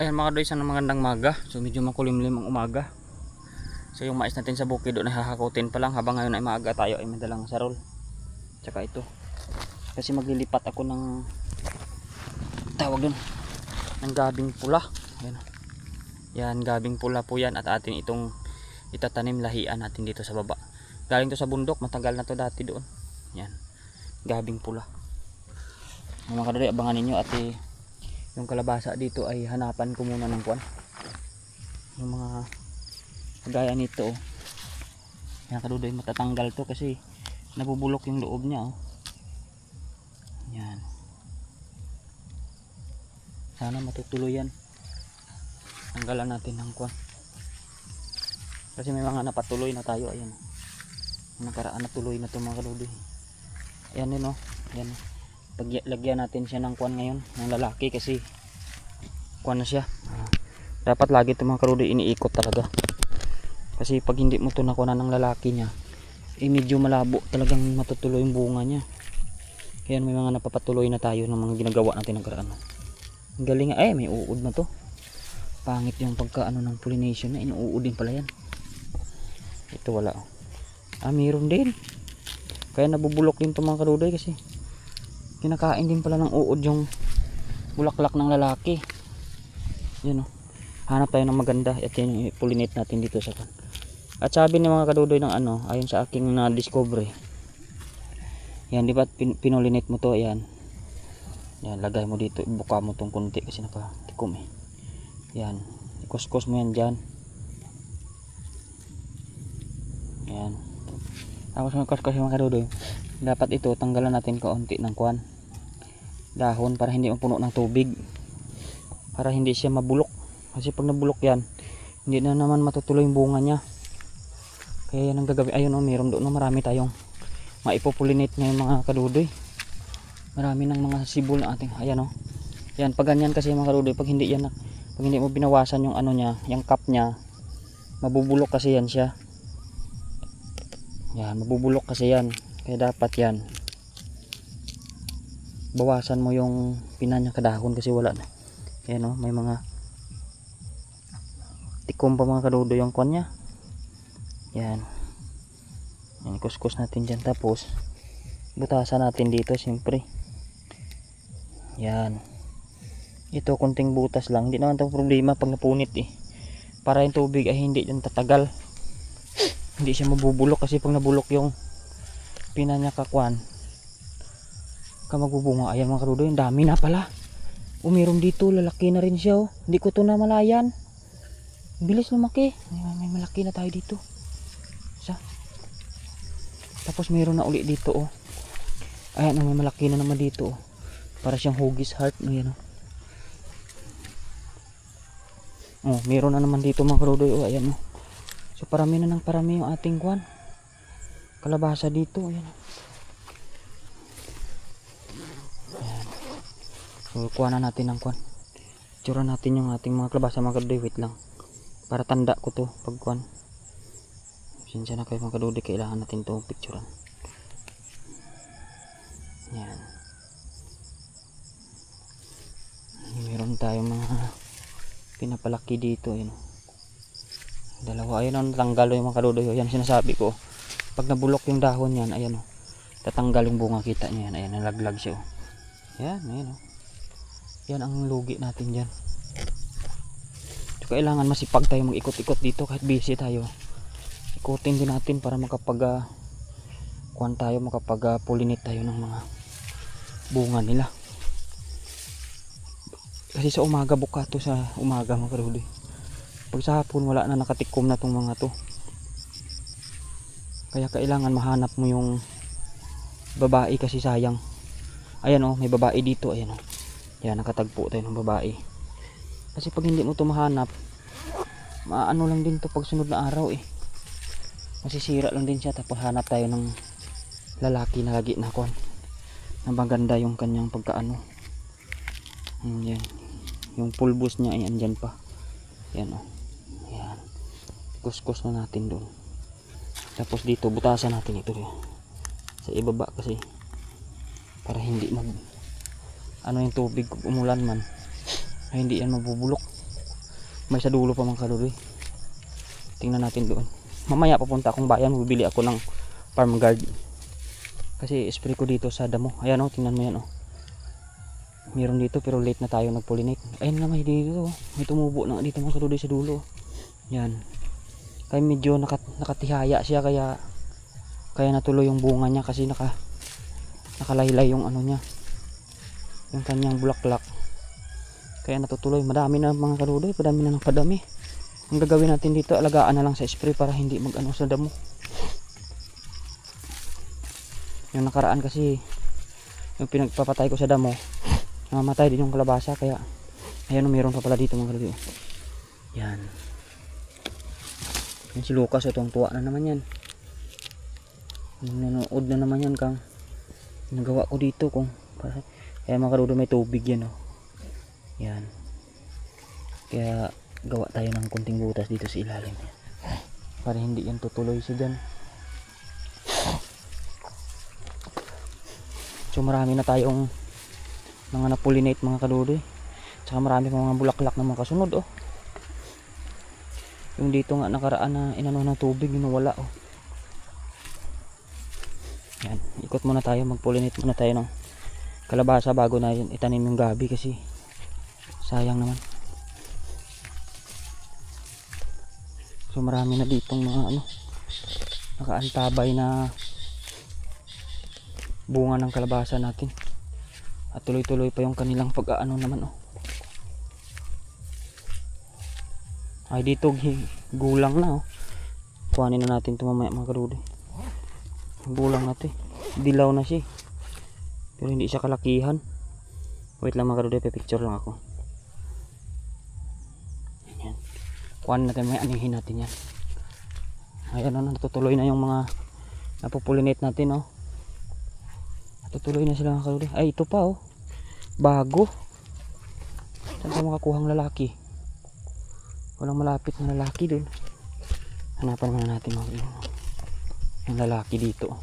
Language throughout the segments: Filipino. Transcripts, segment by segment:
Ayan mga kadoy, isang magandang maga. So medyo makulimlim ang umaga. So yung mais natin sa bukid doon ay hahakutin pa lang. Habang ngayon ay maaga tayo ay madalang sarol. Tsaka ito. Kasi maglilipat ako ng tawag doon, ng gabing pula. Ayan. Yan, gabing pula po yan. At atin itong itatanim, lahian natin dito sa baba. Galing to sa bundok, matagal na to dati doon. Yan, gabing pula. Mga kadoy, abangan ninyo at yung kalabasa dito ay hanapan ko muna ng kuwan. Yung mga gaya nito, oh. Yan kadoy, matatanggal to kasi nabubulok yung loob niya, oh. Yan. Sana matutuloy yan. Tanggalan natin ng kuwan. Kasi may mga napatuloy na tayo, ayan. Nakaraan na tuloy na to mga kadoy. Ayan yun, oh. Ayan. Lagyan natin siya ng kuwan ngayon, ng lalaki kasi kuwan na siya. Dapat lagi ito mga karudo iniikot talaga, kasi pag hindi mo ito nakuha ng lalaki niya medyo malabo talagang matutuloy yung bunga niya. Kaya may mga napapatuloy na tayo ng mga ginagawa natin ng karaan. Ang galing, ay may uod na to. Pangit yung pagkaano ng pollination na, inuud din pala yan. Ito wala, mayroon din, kaya nabubulok din ito mga karudo kasi kinakain din pala ng uod yung bulaklak ng lalaki. Yun, oh. Hanap tayo ng maganda at yun i-pollinate natin dito sa kan. At sabi ni mga kadudoy ng ano, ayon sa aking na-discover, yan, di ba pinulinate mo to, yan. Yan, lagay mo dito, ibuka mo tong kunti kasi nakatikom eh. Yan, ikuskus mo yan dyan. Yan. Tapos magkuskus mga kadudoy, dapat ito tanggalan natin kaunti ng kuwan, dahon, para hindi mapuno ng tubig, para hindi siya mabulok. Kasi pag nabulok yan, hindi na naman matutuloy yung bunga niya. Kaya yan ang gagawin. Ayun, oh, meron doon, oh, marami tayong maipopulinate ngayon mga kadudoy. Marami ng mga sibol na ating, ayan, oh. Yan, pag ganyan kasi mga kadudoy, pag hindi mo binawasan yung ano niya, yung cap niya, mabubulok kasi yan siya. Yan, mabubulok kasi yan. Kaya dapat yan, bawasan mo yung pinanya kadahon kasi wala na. Ayan, oh, may mga tikom pa mga kadudo yung kwan nya. Yan. Yan, kuskus natin dyan. Tapos butasan natin dito siyempre. Yan. Ito konting butas lang. Hindi naman ito problema pag napunit eh. Para yung tubig ay hindi dyan tatagal. Hindi siya mabubulok kasi pag nabulok yung pinanya kakwan, magbubunga. Ayan mga kadudo, yung dami na pala. Meron dito, lalaki na rin siya, oh. Hindi ko to namalayan. Bilis lumaki. May malaki na tayo dito. Isa. Tapos meron na uli dito, oh. Ayan, oh, may malaki na naman dito, oh. Para siyang hugis heart, oh, yan, oh. Oh, meron na naman dito mga kadudo, oh, ayan, oh. So parami na ng parami yung ating kwan, kalabasa dito, ayan, oh. So kuha na natin ng kuhan. Tsura natin yung ating mga kalabasa mga kadudoy. Wait lang, para tanda ko to pag kuhan. Sinsya na kayo mga kadudoy, kailangan natin to picturean. Yan. Meron tayong mga pinapalaki dito, yun. Dalawa, ayun, ang tanggal yung mga kadudoy. Yan sinasabi ko, pag nabulok yung dahon yan, ayan, oh, tatanggal yung bunga, kita nyo yan. Ayan, nalaglag siya, oh. Yan, ayan, oh. Yan ang lugi natin dyan. So, kailangan masipag tayo mag-ikot-ikot dito kahit busy tayo. Ikutin din natin para makapag kuhan tayo, makapag-pollinate tayo ng mga bunga nila. Kasi sa umaga, buka to sa umaga mga kadudoy. Pag sa hapon wala na, nakatikom na tong mga to. Kaya kailangan mahanap mo yung babae kasi sayang. Ayan, oh, may babae dito, ayan, oh. Yan, nakatagpo tayo ng babae. Kasi pag hindi mo ito mahanap, maano lang din to pag sunod na araw eh. Masisira lang din siya. Tapos hanap tayo ng lalaki na lagi na kon, na maganda yung kanyang pagkaano. Yan. Yung pulbos niya ay andyan pa. Yan, oh. Yan. Kuskus na natin doon. Tapos dito, butasan natin ito sa ibaba kasi para hindi mag ano yung tubig kung umulan man ay hindi yan mabubulok. May sa dulo pa mga kaludoy. Tingnan natin doon. Mamaya papunta akong bayan, bibili ako ng farm guard. Kasi spray ko dito sa damo. Ayan o, tingnan mo yan o. Meron dito pero late na tayo nag-pollinate. Ayun nga, may dito. May tumubo na dito mga kaludoy sa dulo. Yan. Kaya medyo nakatihaya siya, kaya natuloy yung bunga niya kasi nakalaylay yung ano niya. Yung kanyang bulaklak. Kaya natutuloy. Madami na mga kaludoy. Padami na ng padami. Ang gagawin natin dito, alagaan na lang sa spray para hindi mag-ano sa damo. Yung nakaraan kasi, yung pinagpapatay ko sa damo, namatay din yung kalabasa. Kaya, ayan o, meron pa pala dito mga kaludoy. Yan. Yan si Lucas, itong tuwa na naman yan. Nanood na naman yan kang nagawa ko dito. Kaya mga kaludoy, may tubig yan o. Yan. Kaya, gawa tayo ng kunting butas dito sa ilalim para hindi yan tutuloy siya dyan. So marami na tayong mga na-pollinate mga kaludoy, tsaka marami pa mga bulaklak na mga kasunod oh. Yung dito nga nakaraan na inano ng tubig, yun wala oh. Yan, ikot muna tayo, mag-pollinate muna tayo ng kalabasa bago na itanim yung gabi kasi sayang naman. So marami na ditong mga nakaantabay na bunga ng kalabasa natin. At tuloy-tuloy pa yung kanilang pag-aano naman oh. Ay dito gulang na oh. Kuhanin na natin ito mamaya mga kaludoy. Gulang na ito eh. Dilaw na siya. Pero hindi siya kalakihan. Wait lang mga kaludoy, pipicture lang ako. Kuhanin natin, may anihin natin yan. Ayan na, natutuloy na yung mga napopollinate natin oh. Natutuloy na sila mga kaludoy. Ay ito pa oh, bago. Saan ka makakuhang lalaki? Walang malapit na lalaki dun. Hanapan muna natin yung lalaki dito oh.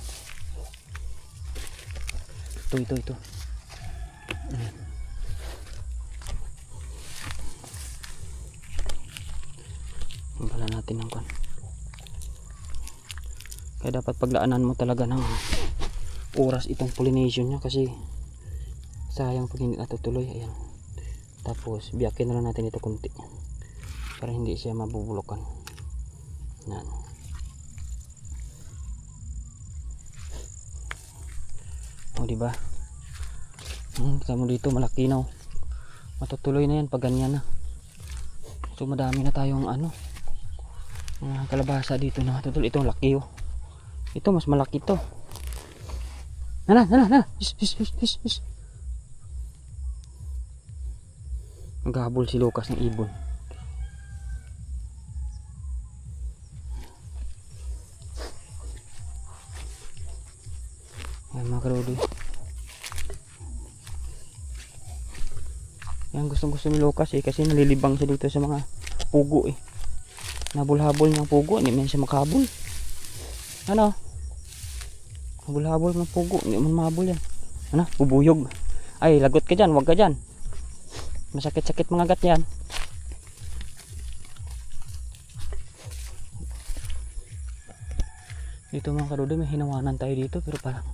Ito. Ayan. Pala natin ng kan. Kaya dapat paglaanan mo talaga ng oras itong pollination niya kasi sayang pag hindi natutuloy. Ayan. Tapos biyakin na lang natin ito kunti para hindi siya mabubulokan. Yan. O diba? Kita mo dito malaki na oh. Matutuloy na yan pag ganyan na. So madami na tayong kalabasa dito na matutuloy. Itong laki oh. Ito mas malaki to. Nana. His. Naghahabol si Lucas ng ibon. Ayan mga kaludoy. Yan gusto ni Lucas eh kasi nalilibang siya dito sa mga pugo eh. Nabulhabol ng pugo, hindi man siya makabul. Ano? Nabulhabol ng pugo, hindi man mabul yan. Ano? Bubuyog. Ay, lagot ka dyan, wag ka dyan. Masakit-sakit mga gat yan. Dito mga kaludoy, may hinawanan tayo dito pero parang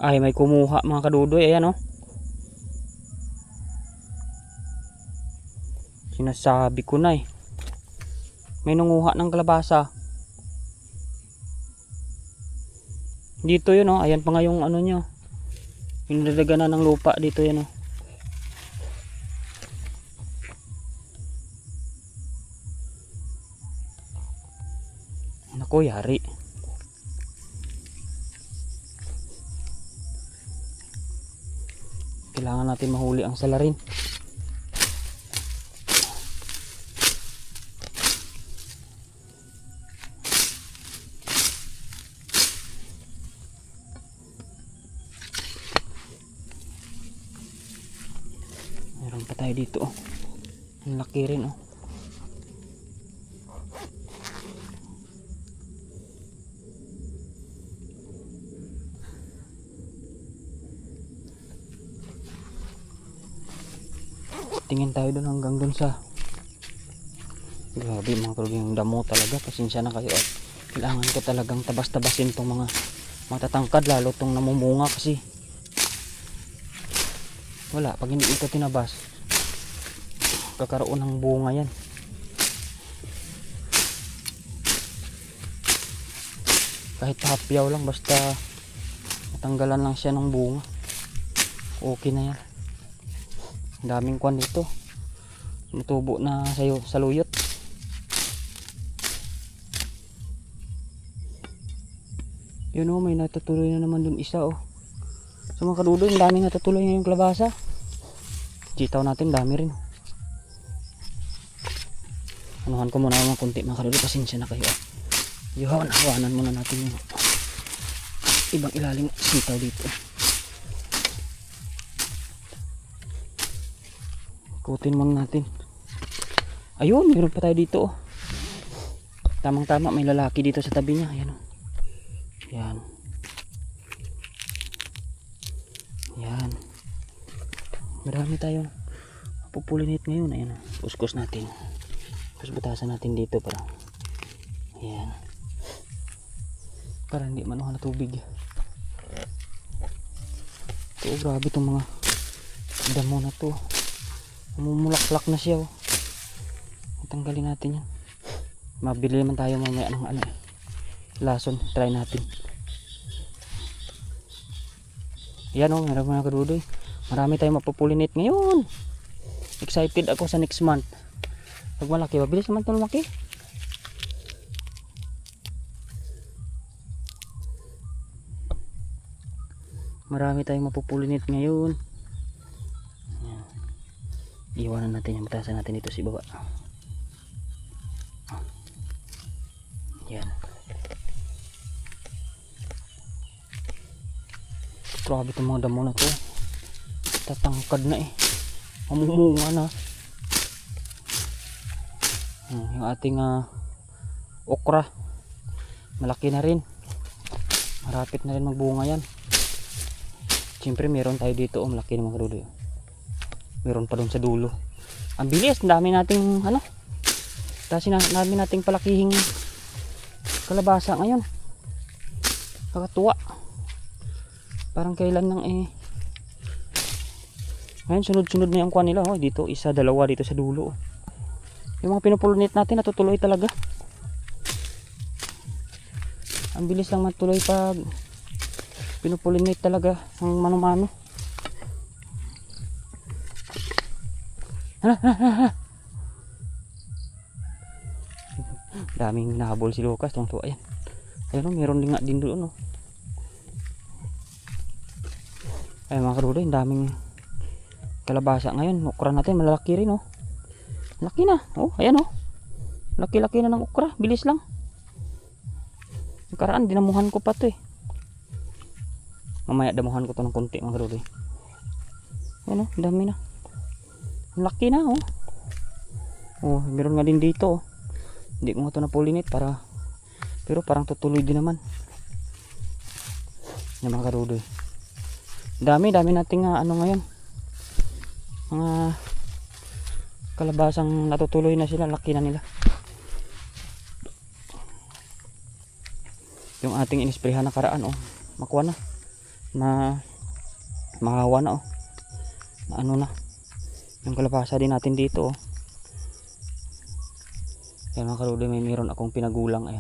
ay may kumuha mga kaludoy. Ayan oh. Sinasabi ko na eh. May nanguha ng kalabasa. Dito yun oh. Ayan pa nga yung ano nyo. Yung nadagana ng lupa dito yan oh. Naku, yari. Kailangan natin mahuli ang salarin. Meron pa tayo dito oh. Ang laki rin oh. Titingin tayo doon hanggang doon sa, grabe mga kaludi, yung damo talaga. Pasensya na kayo at kailangan ko talagang tabas-tabasin tong mga matatangkad, lalo tong namumunga kasi wala, pag hindi ito tinabas kakaroon ng bunga yan. Kahit hapyaw lang, basta matanggalan lang siya ng bunga, okay na yan. Ang daming kwan dito, natubo na sa luyot. Yun o, may natutuloy na naman dun isa o. So mga kadudoy, ang daming natutuloy ngayong kalabasa. Sitaw natin, dami rin. Anuhan ko muna mga kunti mga kadudoy, pasensya na kayo. Hawanan muna natin yung ibang ilalim sitaw dito. Ikutin muna natin. Ayun, meron pa tayo dito oh. Tamang tama, may lalaki dito sa tabi niya. Ayan oh. Yan. Yan. Marami tayong pupulinit ngayon. Ayan. Kuskus natin. Tapos butasan natin dito para. Yan. Para hindi manuhan na tubig. Ito, grabe itong mga damo na to. Mumulaklak na siya. Tanggalin natin yan. Mabili naman tayo mamaya ng lason. Try natin. Yan o, meron mga kadudoy. Marami tayong mapupulinit ngayon. Excited ako sa next month. Pag malaki, mabilis naman ito lumaki. Marami tayong mapupulinit ngayon. Yan. Iwanan natin yung batasan natin dito sa baba. Yan. Grabe itong mga damo na to. Tatangkad na eh. Mamumunga na. Yung ating okra. Malaki na rin. Marapit na rin magbunga yan. Siyempre meron tayo dito. Malaki na mga kadudoy. Meron pa doon sa dulo. Ang bilis. Dami nating dami nating palakihing kalabasa ngayon. Kakatuwa. Parang kailan nang ngayon sunod-sunod na yung kuha nila dito, isa, dalawa dito sa dulo. Yung mga pinupulunit natin natutuloy talaga. Ang bilis lang matuloy pag pinupulunit talaga ng mano-mano. Daming nahabol si Lucas, tuwang-tuwa yan. Ayun meron din nga din doon Ay mga kadudoy, daming kalabasa ngayon. Okra natin malalaki rin Laki na. Ayan laki-laki na ng okra. Bilis lang. Nakaraan dinamuhan ko pa to Mamaya damuhan ko to ng konti mga kadudoy. Ayan dami na. Laki na meron nga din dito Hindi ko nga to napulinit pero parang tutuloy din naman. Yan mga kadudoy. Dami nating ngayon. Mga kalabasang natutuloy na sila, laki na nila. Yung ating inisprehan nakaraan makuha na mahawa na na yung kalabasa din natin dito Yan mga kadudoy, meron akong pinagulang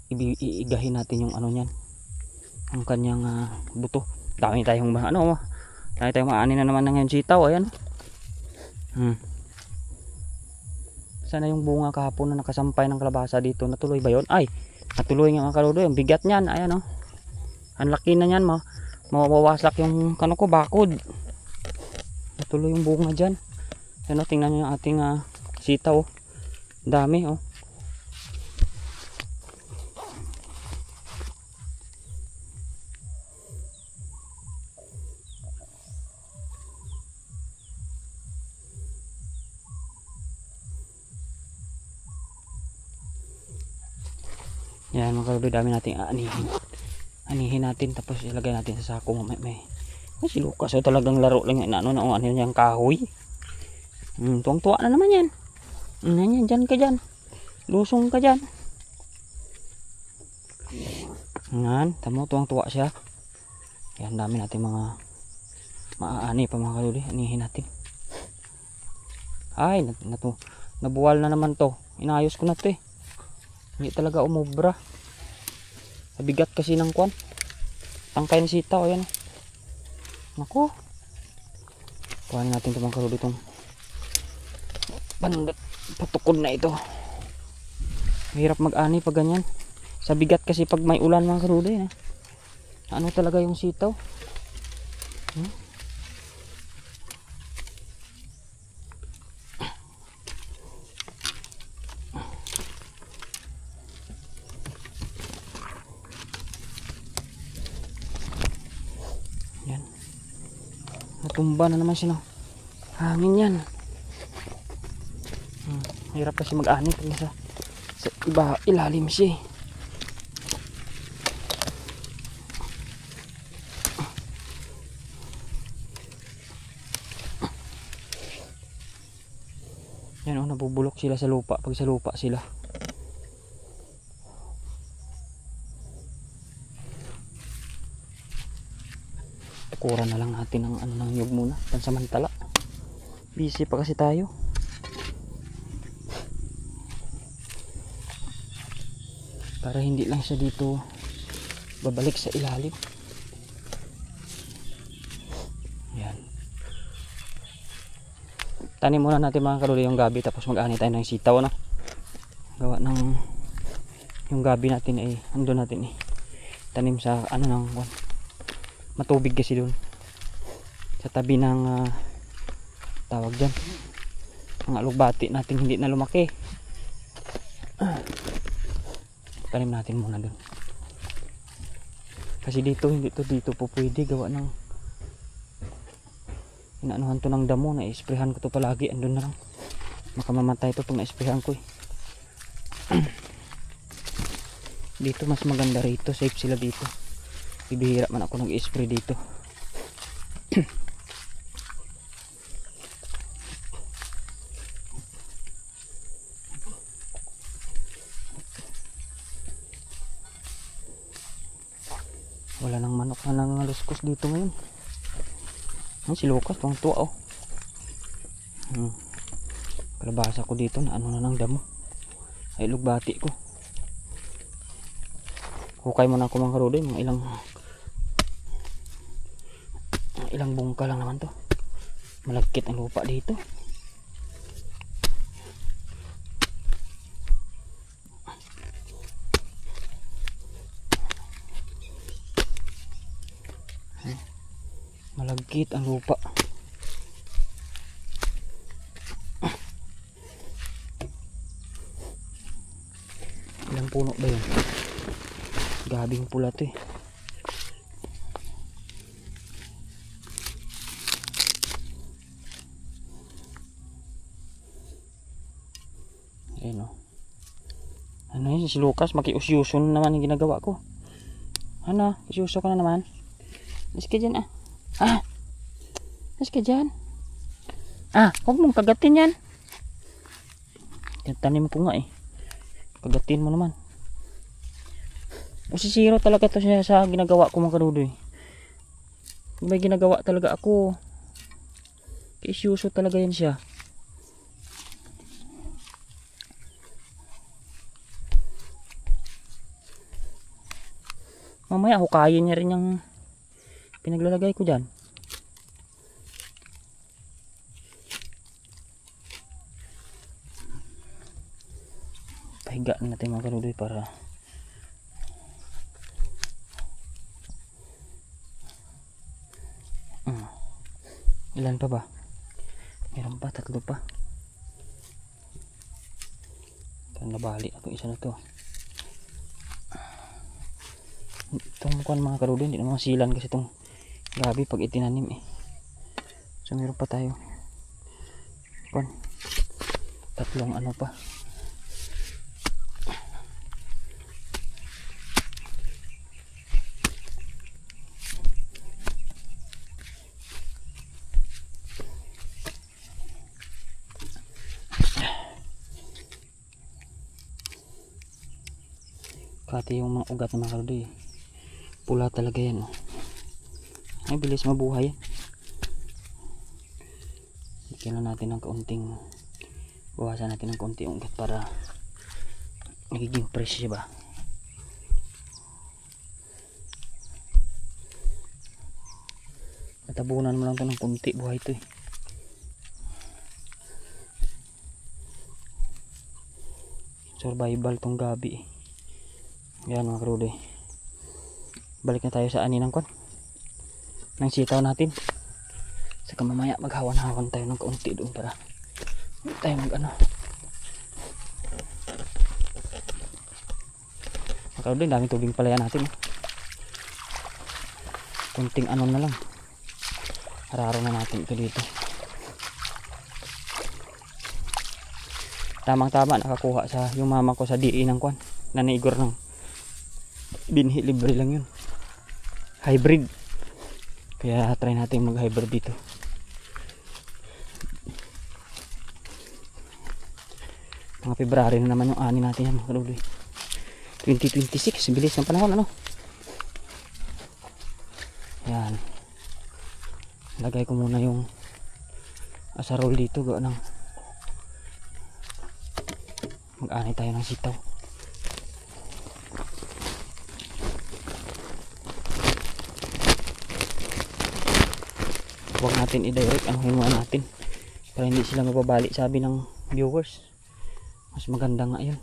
iigahin natin yung niyan, ang kanyang buto. Dami tayong maanin na naman ng sitaw. Ayan. Sana yung bunga kahapon na nakasampay ng kalabasa dito, natuloy ba yun? Ay, natuloy nga mga kadudoy. Ang bigat niyan. Ayan ang laki na niyan. Mawawasak yung bakod. Natuloy yung bunga dyan. Ayan tingnan nyo yung ating sitaw. Dami Yan mga kadudoy, dami nating anihin natin, tapos ilagay natin sa sako. May si Lucas talagang laro lang yung yung kahoy. Tuwang-tuwa na naman yan. Yan, dyan ka dyan. Lusong ka dyan. Yan, tamo, tuwang-tuwa siya. Yan, dami natin mga maaani pa mga kaluli. Anihin natin. Ay, nabuwal na naman to. Inayos ko na to eh. Hindi talaga umubra. Mabigat kasi ng kwan. Tangkay ni sitaw, ayan. Naku. Kuhanin natin ito mga kaluli, itong patukod na ito. Mahirap mag-ani pag ganyan. Sa bigat kasi pag may ulan mga kaluli. Ano talaga yung sitaw? Yan. Natumba na naman siya ng hangin yan. Hirap kasi mag-ani pag sa iba ilalim siya. Yan o, nabubulok sila sa lupa pag sa lupa sila. Tukuran na lang natin ng ng nyug muna pansamantala. Busy pa kasi tayo. Para hindi lang siya dito babalik sa ilalim. Yan. Tanim muna natin mga kaluli yung gabi, tapos mag-ani tayo ng sitaw na. Gawa ng yung gabi natin ay andun natin tanim sa ano ng matubig kasi doon sa tabi ng tawag dyan mga alugbati natin hindi na lumaki. Tanim natin muna doon kasi dito hindi to dito po pwede gawa ng inaanuhan to ng damo. Na-isprehan ko to palagi, andun na lang makamamatay to pag na-isprehan ko dito mas maganda rito, safe sila dito. Bibihira man ako nag-spray dito. Wala nang manok na nangaluskos dito ngayon. Si Lucas tuwang tuwa kalabasa ko dito na ano na ng damo ay lugbati ko. Hukay mo na ako mga karudoy, mga ilang bungka lang naman to. Malagkit ang lupa dito. Malagkit ang lupa. Ilang puno ba yun? Gabing pula to Ayun ano yun si Lucas, makiusyuso na naman yung ginagawa ko. Ano, isyuso ko na naman. Mas ka dyan mas ka dyan. Huwag mong kagatin yan. Tanim ko nga kagatin mo naman. Sisiro talaga to siya sa ginagawa ko mga karudoy. May ginagawa talaga ako. Isyuso talaga yan siya. Mamaya hukayin niya rin yung pinaglalagay ko dyan. Pahigaan natin mga karudoy para ilan pa ba? Meron pa, 3 pa. Nabali ako isa na to. Itong mukhang mga karudoy hindi naman silan kasi itong gabi pag itinanim So meron pa tayo 3 ano pa. pati yung mga ugat ng mga kaludi pula talaga yan, oh. Ay bilis mabuhay yan. Bigyan lang natin ng kaunting, bawasan natin ng kaunting ugat para magiging fresh siya ba. Natabunan mo lang ito ng kunti, buhay ito eh. Survival tong gabi eh. Yan mga karude, balik na tayo sa ani ng kwan ng sitaw natin. Saka mamaya maghawan-hawan tayo ng kaunti doon para tayo mag ano. Mga karude, daming tubig pala yan natin, eh. Kunting ano na lang, hararo na natin ito dito. Tamang tama nakakuha sa yung mama ko sa DE ng kwan na naigor ng binhi, libre lang yun, hybrid. Kaya try natin mag hybrid dito. Mga February na naman yung ani natin yan mga kaluloy. 2026, bilis ng panahon ano. Yan, lagay ko muna yung asarol dito, gawa ng mag-ani tayo ng sitaw. Huwag natin i-direct ang hinuha natin para hindi sila mababali, sabi ng viewers. Mas maganda nga yun.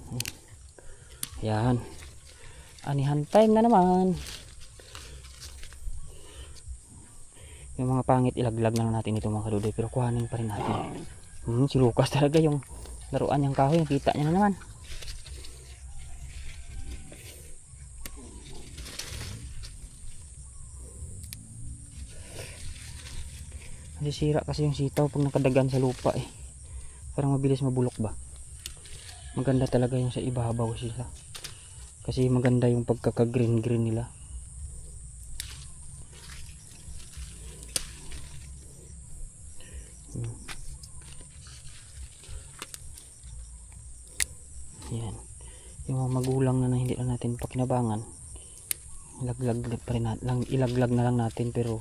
Yan, anihan time na naman. Yung mga pangit ilaglag na lang natin ito mga kaludoy, pero kuhanin pa rin natin. Si Lucas talaga yung laruan niyang kahoy, kita niya na naman. Nasisira kasi yung sitaw pag nakadagan sa lupa eh. Parang mabilis mabulok ba. Maganda talaga yung sa ibabaw sila, kasi maganda yung pagkaka green green nila. Yan, yung mga magulang na hindi na natin pakinabangan, ilaglag pa rin natin, ilaglag na lang natin, pero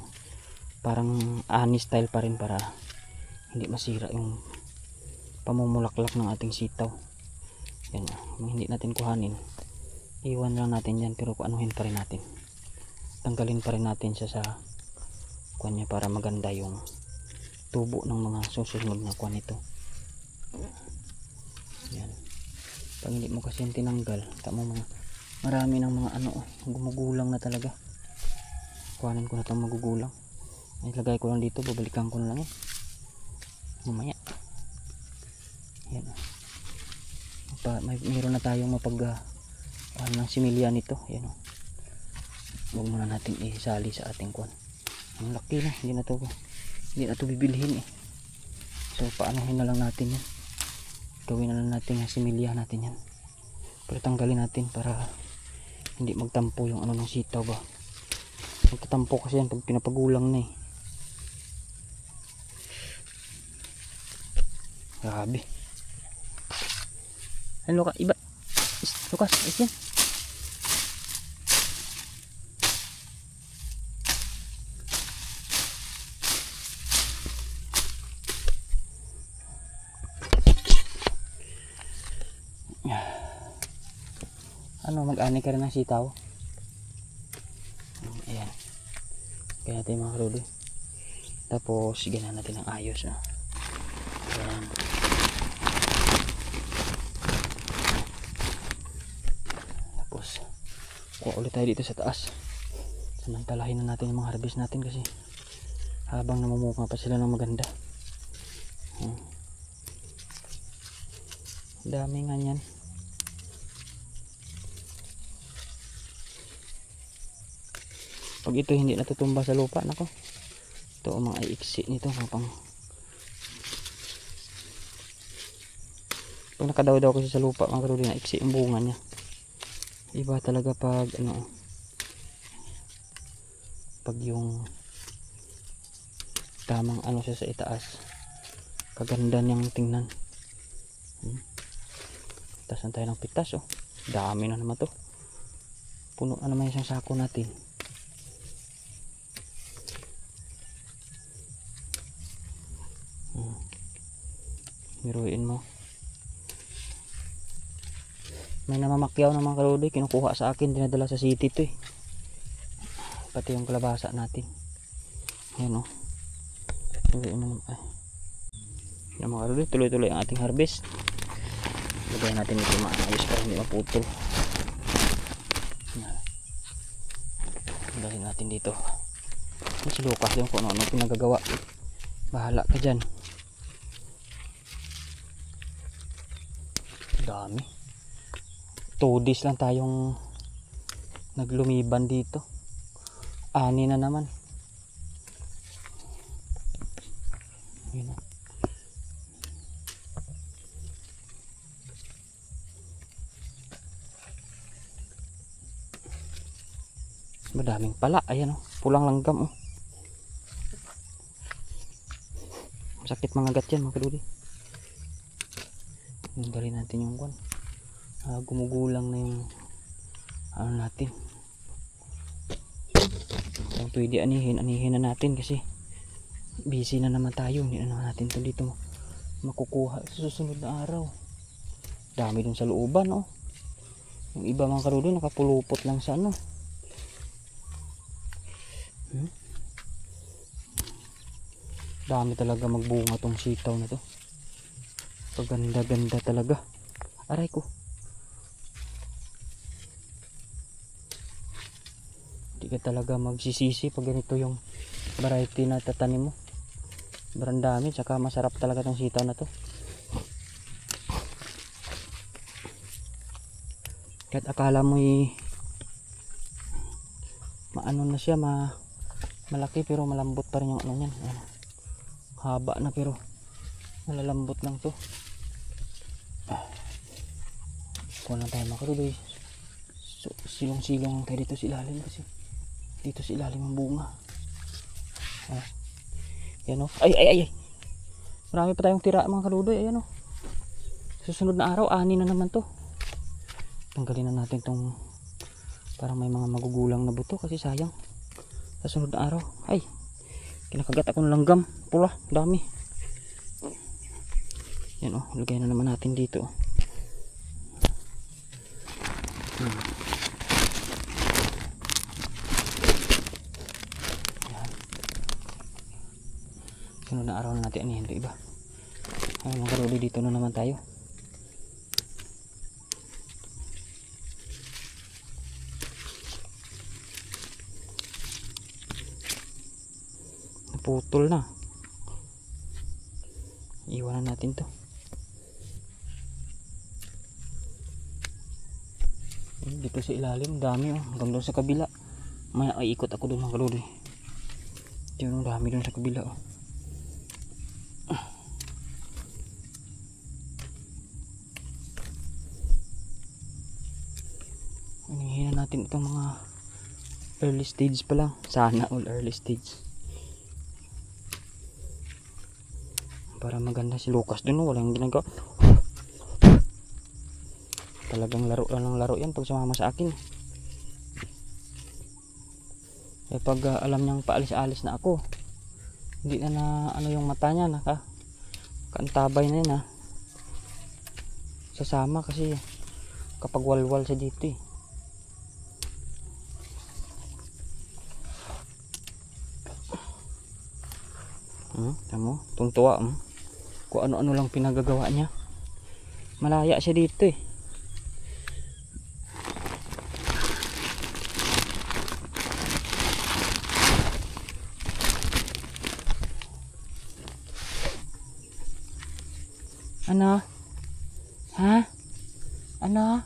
parang ani style pa rin para hindi masira yung pamumulaklak ng ating sitaw. Yan, hindi natin kuhanin, iwan lang natin yan, pero kuanuhin pa rin natin, tanggalin pa rin natin siya sa kuan niya para maganda yung tubo ng mga susunod na kuan ito. Yan, pag hindi mo kasi tinanggal, tamo mga marami ng mga ano, gumugulang na talaga. Kuhanin ko na itong magugulang, ilagay ko lang dito, babalikan ko na lang yan mamaya. Yan, mayroon na tayong ng similya nito. Yan, huwag muna natin isali sa ating kuan. Ang laki na, hindi na to bibilhin eh. So paanohin na lang natin yan, gawin na lang natin yung similya natin yan, pero tanggalin natin para hindi magtampo yung ano ng sitaw ba. Magtatampo kasi yan pag pinapagulang na eh. Grabe. Ano ka iba? Lukas, yan. Ano, mag-ani ka rin ng sitaw? Ayan. Kaya natin mga karuloy. Tapos, ganahan natin ng ayos. Ayan. Tapos, kuha ulit tayo dito sa taas. Samantalahin na natin yung mga harvest natin kasi habang namumuka pa sila ng maganda. Dami nga yan. Pag ito hindi natutumba sa lupa, nako, ito ang mga iksi nito, pag nakadaw-daw kasi sa lupa mga karuloy, na iksi yung bunga niya. Iba talaga pag ano, pag yung tamang ano siya sa itaas, kaganda niyang tingnan. Tasan tayo ng pitas, dami na naman to. Puno na naman isang sako natin. Biruin mo. May namamakyaw naman kaludoy, kinukuha sa akin, dinadala sa city to eh. Pati yung kalabasa natin. Ayan o. Biruin mo naman. Yan mga kaludoy, tuloy-tuloy ang ating harvest. Lagay natin ito maayos para hindi maputol. Lagay natin dito. Si Lucas yung kung ano pinagagawa. Bahala ka dyan. Dami. 2 days lang tayong naglumiban dito. 6 na naman. Yun. Madaming pala. Ayan o. Pulang langgam o. Masakit mga gat yan mga kaduli. Dali natin yung kwan. Gumugulang na yung ano natin. Kung pwede anihin na natin kasi busy na naman tayo. Hindi na naman natin ito dito makukuha sa susunod na araw. Dami dun sa looban oh. Yung iba mga karudo nakapulupot lang sa ano. Dami talaga magbunga tong sitaw na to. Paganda-ganda talaga. Aray ko. Hindi ka talaga magsisisi pag ganito yung variety na tatanim mo. Sobrang dami, tsaka masarap talaga tong sitaw na to. Kahit akala mo maano na siya, malaki pero malambot pa rin yung ano niyan. Haba na pero malalambot lang to. Kuha lang tayo mga karudoy. So, silong-silong tayo dito sa ilalim kasi dito sa ilalim ang bunga. Yan o. Ay. Marami pa tayong tira mga karudoy. Ayan o. Susunod na araw, 6 na naman to. Tanggalin na natin tong parang may mga magugulang na buto kasi sayang. Sa sunod na araw. Ay. Kinakagat ako ng langgam. Pula. Dami. Yan o. Lagay na naman natin dito. Sunod na araw na natin anihin ito iba. Ay mga karuloy, dito na naman tayo. Naputol na. Iwanan natin to. Dito sa ilalim dami oh. Hanggang doon sa kabila. Maya ay ikot ako doon mga karuloy. Diyan dami doon sa kabila oh. Anihin na natin itong mga early stage pa lang. Sana all early stage. Para maganda si Lucas dun, walang ginagawa. Talagang laro lang ng laro yan pag sumama sa akin. Eh pag alam niyang paalis-alis na ako, hindi na ano yung mata niya, kantabay na yun ha. Sasama kasi kapag walwal siya dito eh. Tamo, tungtuwa kung ano-ano lang pinagagawa niya. Malaya siya dito eh. Ano? Ha? Ano?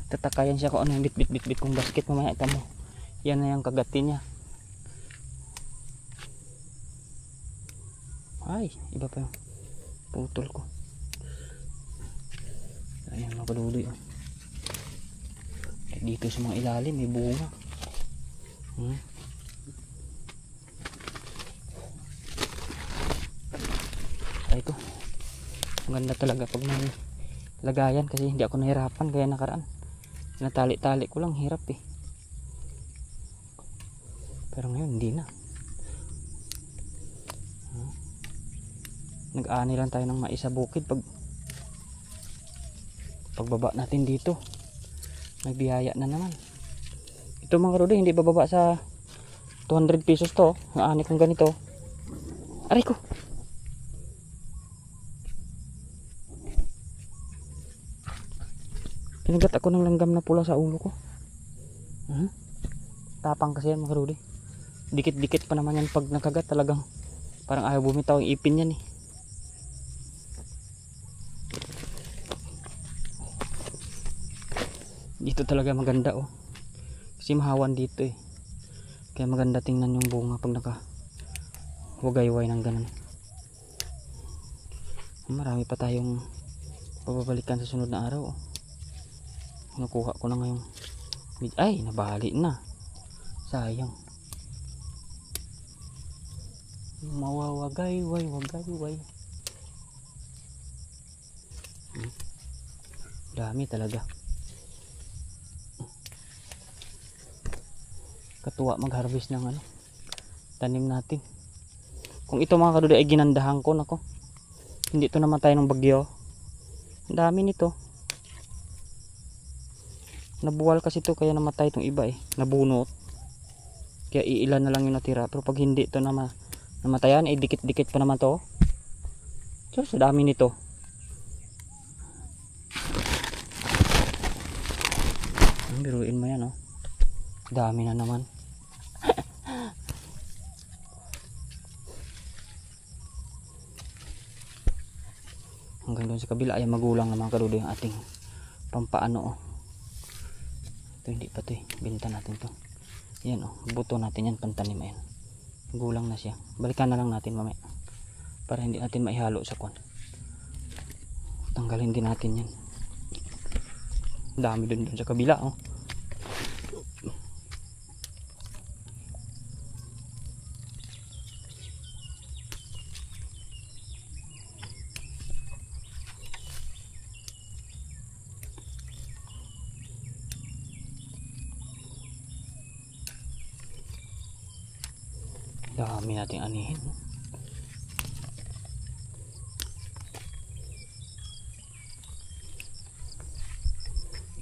Tatakayan siya kung ano yung bit kong basket mamaya. Tamo, yan na yung kagatin niya. Ay, iba pa yung putol ko. Ayan mga kaluloy oh. Dito sa mga ilalim may bunga. Ay ko. Maganda talaga pag may lagayan kasi hindi ako nahirapan kaya nakaraan. Natali-tali ko lang, hirap eh. Pero ngayon hindi na. Nag-aani lang tayo ng mais sa bukid. Pagbaba natin dito, may biyaya na naman. Ito mga karode, hindi bababa sa 200 pesos to. Ang ani kong ganito. Aray ko. Pinagat ako ng langgam na pula sa ulo ko. Tapang kasi yan mga karode. Dikit-dikit pa naman yan pag nakagat, talagang parang ayaw bumitaw ang ipin yan eh. Dito talaga maganda oh. Kasi mahawan dito eh. Kaya maganda tingnan yung bunga pag naka-wagayway ng ganun. Marami pa tayong pababalikan sa sunod na araw oh. Nakuha ko na ngayon. Ay, nabali na. Sayang. Mawawagayway, wagayway. Dami talaga. Katuwa mag-harvest ng tanim natin. Kung ito mga kadude ay ginandahan ko, nako. Hindi ito namatay ng bagyo. Ang dami nito. Nabuwal kasi ito kaya namatay itong iba eh. Nabunot. Kaya iilan na lang yung natira. Pero pag hindi ito namatayan, eh dikit-dikit pa naman to. So sa dami nito. Biruin mo yan oh. Dami na naman. Hanggang doon sa kabila ay magulang na mga kadude yung ating pampaano oh. Ito hindi pa ito eh. Binta natin to. Yan oh. Buto natin yan, pantanim yan. Gulang na siya. Balikan na lang natin mamaya. Para hindi natin maihalo sa kwan. Tanggalin din natin yan. Dami doon sa kabila oh. Dami nating anihin.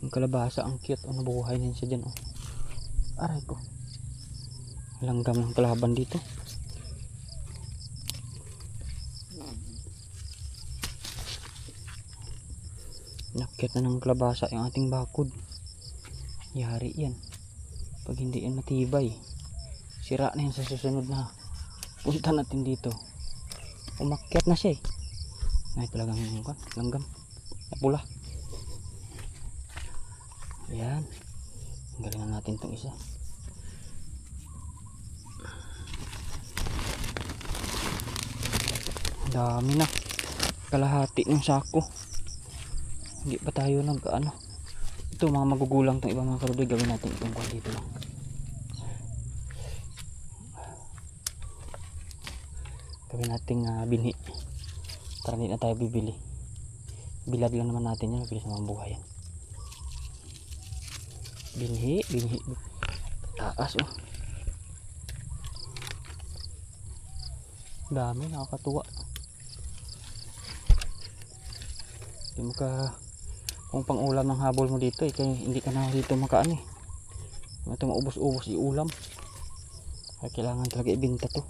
Yung kalabasa ang cute. Nabuhay din siya dyan. Aray ko. Langgam ng kalaban dito. Nakit na ng kalabasa yung ating bakod. Yari yan. Pag hindi yan matibay, sira na yan sa susunod na punta natin dito. Umakyat na siya eh. Ay talagang langgam na pula. Ayan. Galingan natin itong isa. Dami na. Kalahati ng sako. Hindi pa tayo ito mga magugulang itong ibang mga karudoy. Gawin natin itong kwan dito lang. Gawin natin binhi para hindi na tayo bibili. Bilad lang naman natin yan. Mabilis naman buhay yan. Binhi taas oh. Dami, nakakatuwa. Hindi mo kung pang ulam ng habol mo dito kaya hindi ka na dito makaan eh. Ito maubos-ubos yung ulam. Kaya kailangan talaga ibenta to.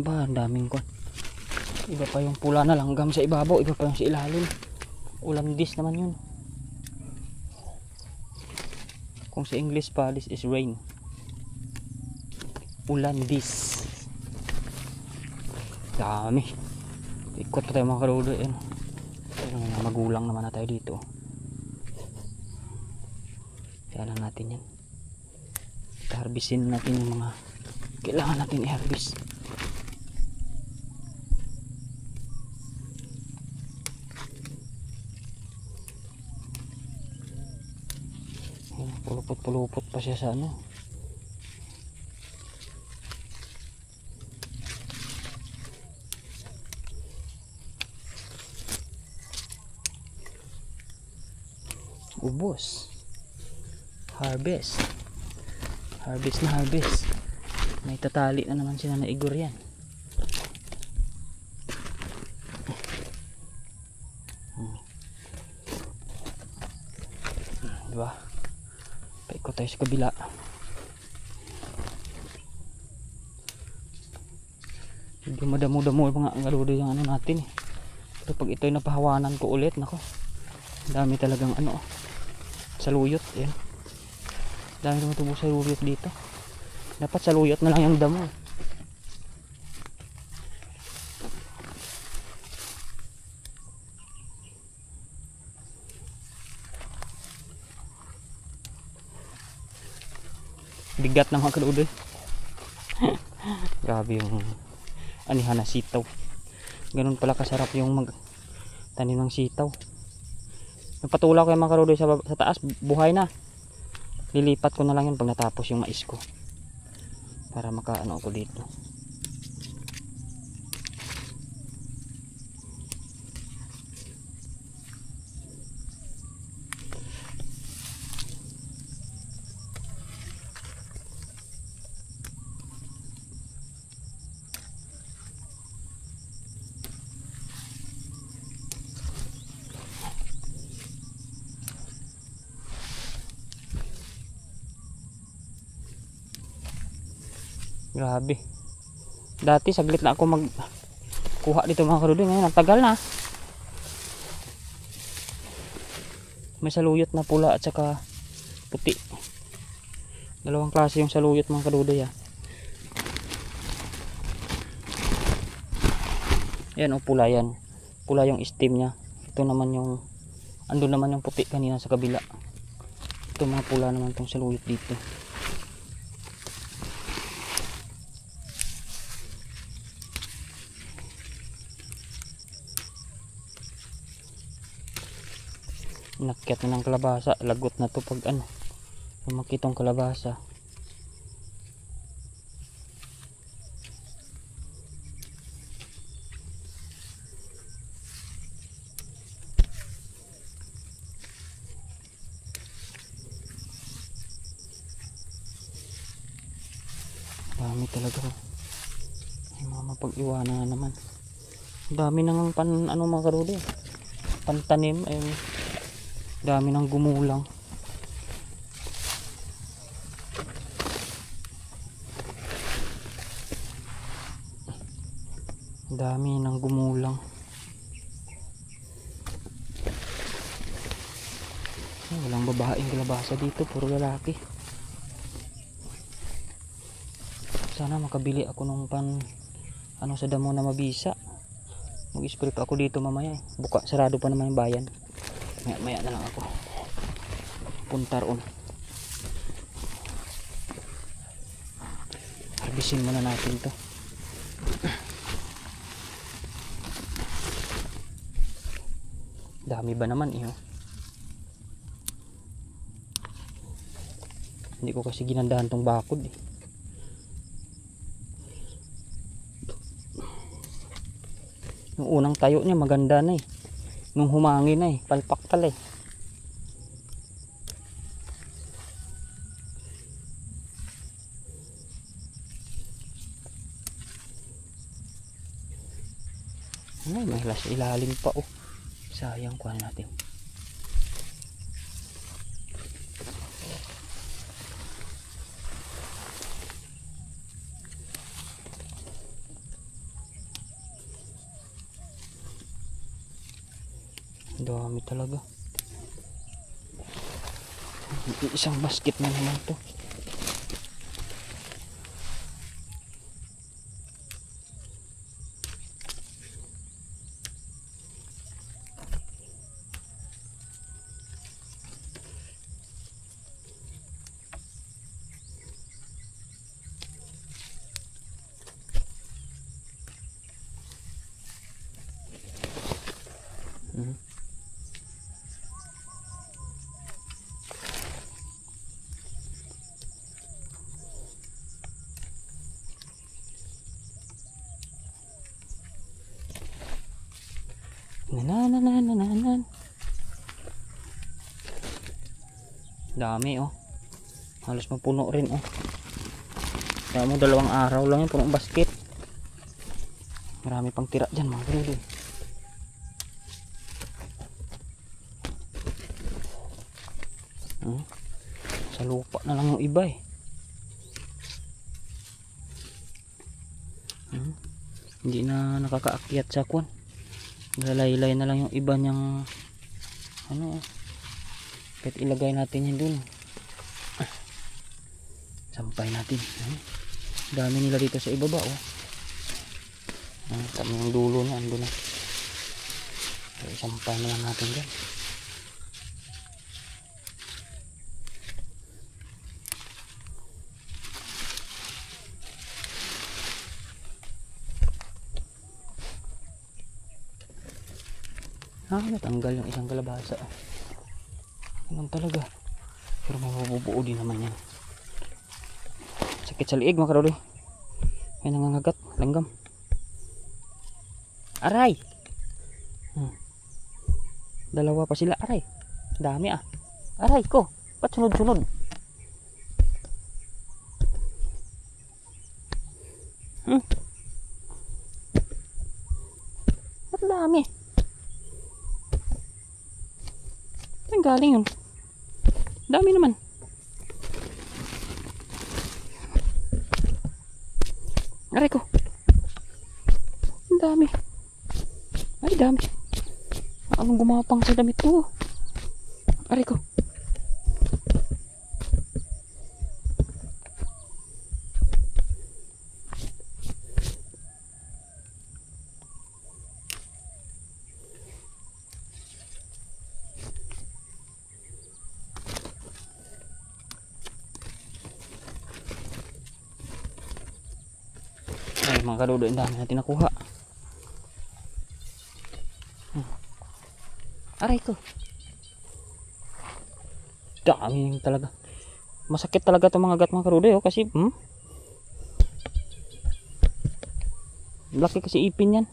Ba, ang daming kwan. Iba pa yung pula na langgam sa ibabaw, iba pa yung sa ilalim. Ulamdis naman yun. Kung sa English pa, this is rain. Ulandis. Dami. Ikot pa tayo mga karudo. Magulang naman na tayo dito. Kaya lang natin yan. Harvestin natin yung mga kailangan natin i-harvest. Pulupot-pulupot pa siya sa ano. Ubos. Harvest. Harvest na harvest. May tatali na naman sila na igor yan. Diba? Paikot tayo sa kabila. Medyo madamo-damo mga ngaludo yung ano natin eh. Pero pag ito'y napahawanan ko ulit, nako, dami talagang ano, saluyot. Yan. Dami tumutubo sa saluyot dito. Dapat saluyot na lang yung damo. Bigat ng mga kaludoy. Grabe yung anihan na sitaw. Ganun pala kasarap yung magtanim ng sitaw. Napatula ko yung mga kaludoy sa taas, buhay na. Lilipat ko na lang yun pag natapos yung mais ko, para makaano ako dito. Grabe. Dati saglit na ako magkuha dito mga kaludoy. Ngayon ang tagal na. May saluyot na pula at saka puti. Dalawang klase yung saluyot mga kaludoy ah. Yan o, pula yan. Pula yung stem nya. Ito naman yung, andun naman yung puti kanina sa kabila. Ito mga pula naman itong saluyot dito. Nakyat na ng kalabasa. Lagot na to pag ano, lumaki tong kalabasa. Dami talaga. Ay, mapag-iwanan na naman. Dami nang ano mga kaludoy, pantanim. Ay, dami nang gumulang. Dami nang gumulang. Ay, walang babaeng kalabasa dito, puro lalaki. Sana makabili ako nung ano sa damo na mabisa. Mag-spray pa ako dito mamaya eh. Sarado pa naman yung bayan. Maya na lang ako puntar on. Harbisin muna natin to. Dami ba naman eh. Hindi ko kasi ginandahan tong bakod eh. Yung unang tayo niya maganda na eh. Nung humangin na eh, palpak pala eh. Ay, may las ilalim pa oh. Sayang, kuha natin. Dami talaga. Isang basket na naman to. Nananananan. Dami oh. Halos mapuno rin oh. Kaya mo 2 araw lang yan punong basket. Marami pang tira dyan mga kaluluy. Sa lupa na lang yung iba eh. Hindi na nakakaakyat sa kwan. Lalaylay na lang yung iba niyang ano. Kahit ilagay natin yan dun. Sampay natin. Dami nila dito sa ibaba oh. Kami yung dulo na ando na. So, sampay na lang natin dyan. Natanggal yung isang kalabasa. Ganun talaga. Pero mabubuo din naman yan. Sakit sa liig mga kaluluy. May nangangagat. Langgam. Aray! Dalawa pa sila. Aray. Dami ah. Aray ko. Ba't sunod-sunod? Ba't dami? Saan galing yun? Dami naman. Aray ko. Ang dami. Ay dami. Anong gumapang sa damit ko? Aray ko. Ay mga kadudo, ang dami natin nakuha. Aray ko. Dami talaga. Masakit talaga itong mga gat mga kadudo kasi laki kasi ipin yan.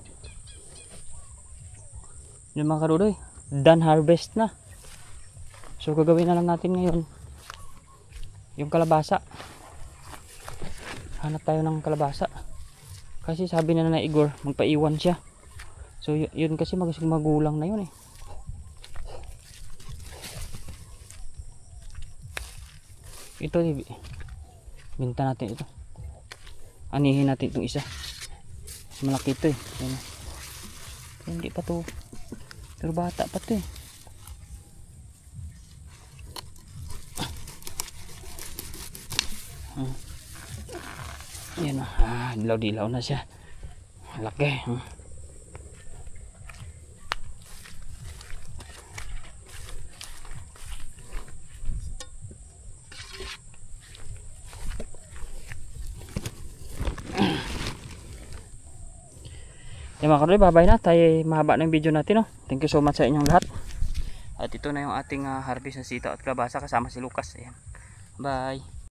Yung mga kadudo done harvest na. So gagawin na lang natin ngayon yung kalabasa. Hanap tayo ng kalabasa. Kasi sabi na Igor magpaiwan siya. So yun kasi magulang na yun eh. Ito binta natin ito. Anihin natin itong isa. Malaki ito eh. Yan. Hindi pa to. Pero bata pa to eh. Yan ah. Dilaw-dilaw na siya. Malaki. Yan mga karoy, babay na. Tayo mahaba na yung video natin. Thank you so much sa inyong lahat. At ito na yung ating harvest ng sitaw at kalabasa kasama si Lucas. Ayan. Bye.